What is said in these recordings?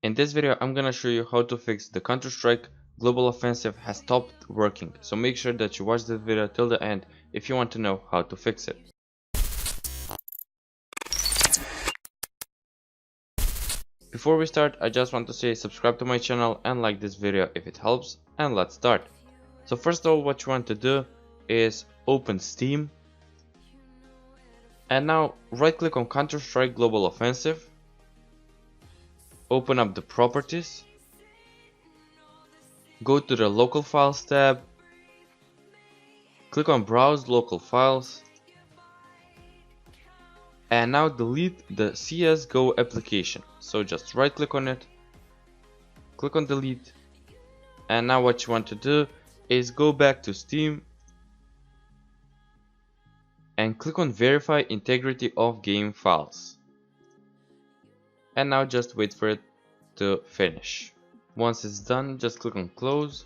In this video, I'm gonna show you how to fix the Counter-Strike Global Offensive has stopped working, so make sure that you watch the video till the end if you want to know how to fix it. Before we start, I just want to say subscribe to my channel and like this video if it helps, and let's start. So first of all, what you want to do is open Steam, and now right click on Counter-Strike Global Offensive, open up the properties, go to the local files tab, click on browse local files, and now delete the Csgo application. So just right click on it, click on delete, and now what you want to do is go back to Steam and click on verify integrity of game files, and now just wait for it to finish. Once it's done, just click on close,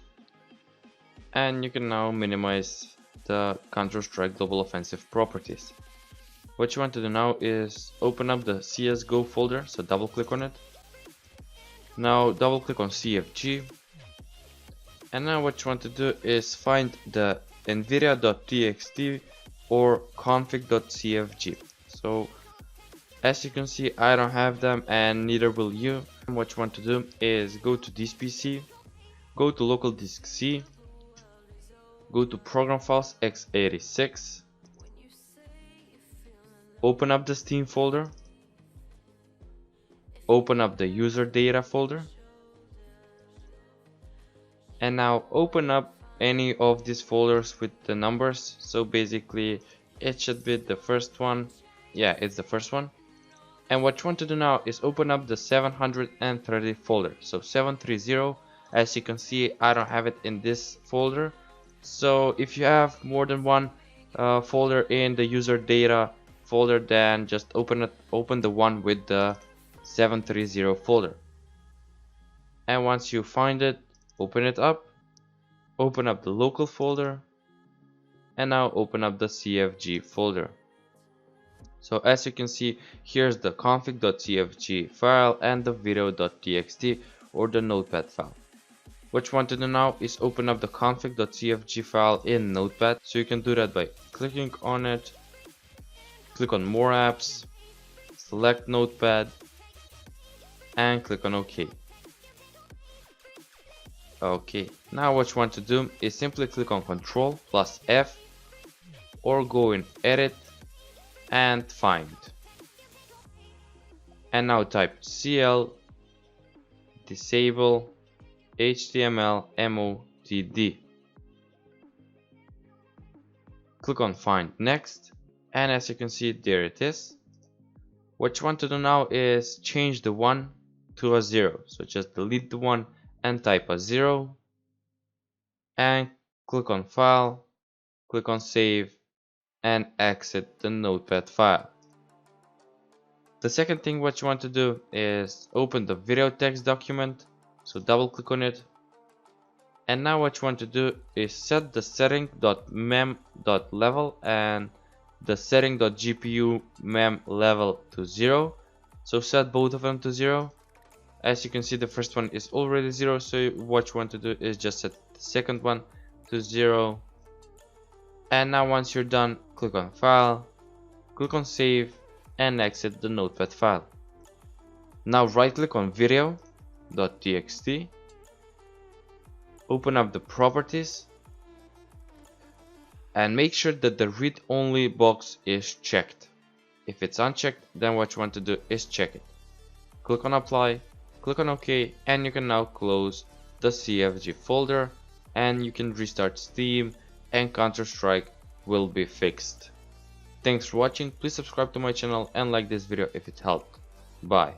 and you can now minimize the Counter-Strike Global Offensive properties. What you want to do now is open up the CSGO folder, so double click on it. Now double click on CFG, and now what you want to do is find the nvidia.txt or config.cfg. So as you can see, I don't have them and neither will you. And what you want to do is go to this PC, go to local disk C, go to program files x86, open up the Steam folder, open up the user data folder, and now open up any of these folders with the numbers. So basically it should be the first one. Yeah, it's the first one. And what you want to do now is open up the 730 folder. So 730, as you can see, I don't have it in this folder. So if you have more than one folder in the user data folder, then just open the one with the 730 folder. And once you find it, open it up, open up the local folder, and now open up the CFG folder. So as you can see, here's the config.cfg file and the video.txt or the notepad file. What you want to do now is open up the config.cfg file in Notepad. So you can do that by clicking on it, click on more apps, select Notepad, and click on OK. Okay, now what you want to do is simply click on Ctrl plus F or go in Edit and Find. And now type CL disable HTML MOTD. Click on Find Next, and as you can see, there it is. What you want to do now is change the 1 to a 0. So just delete the 1 and type a 0, and click on File, click on Save, and exit the Notepad file. The second thing what you want to do is open the video text document, so double click on it, and now what you want to do is set the setting.mem.level and the setting.gpu mem level to 0. So set both of them to 0. As you can see, the first one is already 0, so what you want to do is just set the second one to 0. And now once you're done, click on File, click on Save, and exit the Notepad file. Now right click on video.txt, open up the properties, and make sure that the read only box is checked. If it's unchecked, then what you want to do is check it. Click on Apply, click on OK, and you can now close the CFG folder, and you can restart Steam, and Counter-Strike will be fixed. Thanks for watching. Please subscribe to my channel and like this video if it helped. Bye.